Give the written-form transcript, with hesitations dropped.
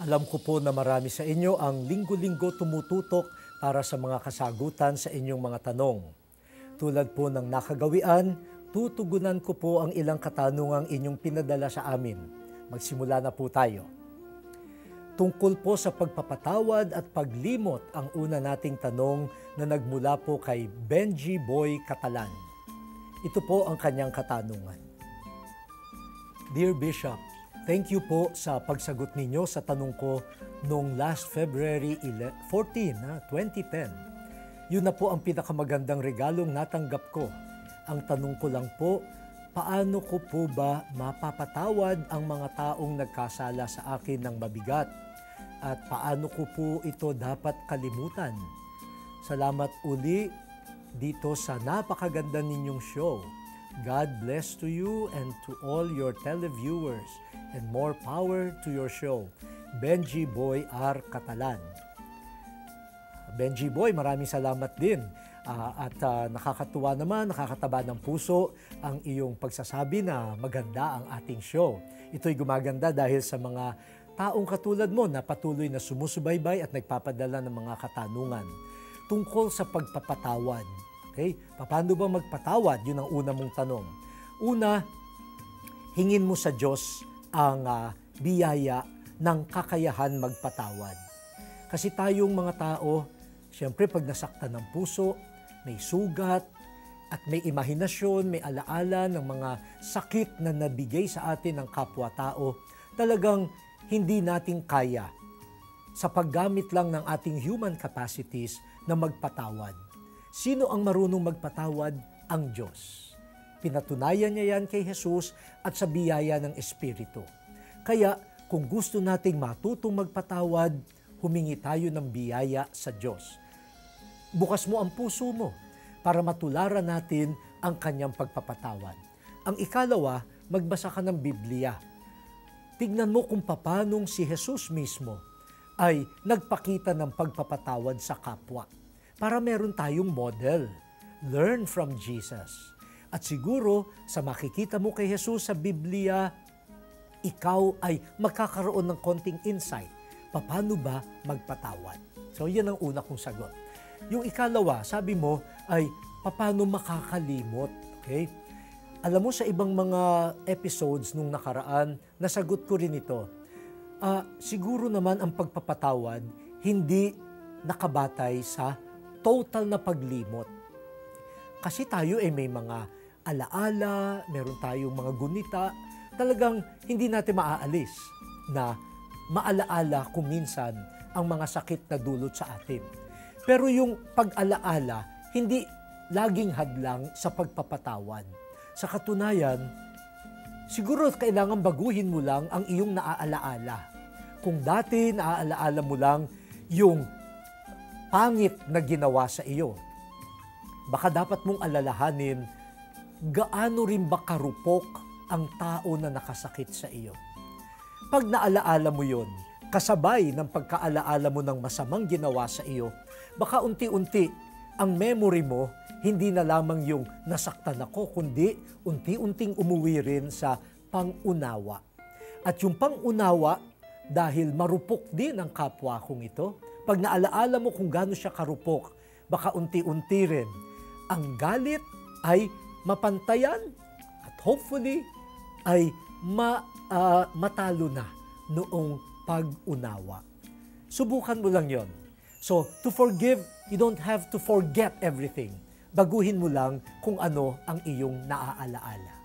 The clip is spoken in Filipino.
Alam ko po na marami sa inyo ang linggo-linggo tumututok para sa mga kasagutan sa inyong mga tanong. Tulad po ng nakagawian, tutugunan ko po ang ilang katanungang inyong pinadala sa amin. Magsimula na po tayo. Tungkol po sa pagpapatawad at paglimot ang una nating tanong na nagmula po kay Benji Boy Catalan. Ito po ang kanyang katanungan. Dear Bishop, thank you po sa pagsagot ninyo sa tanong ko noong last February 14, 2010. Yun na po ang pinakamagandang regalong natanggap ko. Ang tanong ko lang po, paano ko po ba mapapatawad ang mga taong nagkasala sa akin ng mabigat? At paano ko po ito dapat kalimutan? Salamat uli dito sa napakaganda ninyong show. God bless to you and to all your televiewers and more power to your show. Benji Boy R. Catalan. Benji Boy, maraming salamat din. Nakakatuwa naman, nakakataba ng puso ang iyong pagsasabi na maganda ang ating show. Ito'y gumaganda dahil sa mga taong katulad mo na patuloy na sumusubaybay at nagpapadala ng mga katanungan tungkol sa pagpapatawad. Okay? Paano ba magpatawad? Yun ang una mong tanong. Una, hingin mo sa Diyos ang biyaya ng kakayahan magpatawad. Kasi tayong mga tao, siyempre pag nasaktan ng puso, may sugat, at may imahinasyon, may alaala ng mga sakit na nabigay sa atin ng kapwa-tao, talagang hindi natin kaya sa paggamit lang ng ating human capacities na magpatawad. Sino ang marunong magpatawad? Ang Diyos. Pinatunayan niya yan kay Jesus at sa biyaya ng Espiritu. Kaya kung gusto nating matutong magpatawad, humingi tayo ng biyaya sa Diyos. Bukas mo ang puso mo para matularan natin ang kanyang pagpapatawad. Ang ikalawa, magbasa ka ng Biblia. Tignan mo kung paanong si Jesus mismo ay nagpakita ng pagpapatawad sa kapwa. Para meron tayong model. Learn from Jesus. At siguro, sa makikita mo kay Jesus sa Biblia, ikaw ay magkakaroon ng konting insight. Paano ba magpatawad? So, yan ang una kong sagot. Yung ikalawa, sabi mo, ay paano makakalimot? Okay? Alam mo, sa ibang mga episodes nung nakaraan, nasagot ko rin ito. Siguro naman ang pagpapatawad, hindi nakabatay sa total na paglimot. Kasi tayo ay may mga alaala, meron tayong mga gunita, talagang hindi natin maaalis na maalaala kung minsan ang mga sakit na dulot sa atin. Pero yung pag-alaala, hindi laging hadlang sa pagpapatawad. Sa katunayan, siguro kailangan baguhin mo lang ang iyong naaalaala. Kung dati naaalaala mo lang yung pangit na ginawa sa iyo, baka dapat mong alalahanin gaano rin ba karupok ang tao na nakasakit sa iyo. Pag naalaala mo yon, kasabay ng pagkaalaala mo ng masamang ginawa sa iyo, baka unti-unti ang memory mo hindi na lamang yung nasaktan ako, kundi unti-unting umuwi rin sa pangunawa. At yung pangunawa, dahil marupok din ang kapwa kong ito, pag naalaala mo kung gaano siya karupok, baka unti-unti rin ang galit ay mapantayan at hopefully ay matalo na noong pag-unawa. Subukan mo lang yon. So, to forgive, you don't have to forget everything. Baguhin mo lang kung ano ang iyong naaalaala.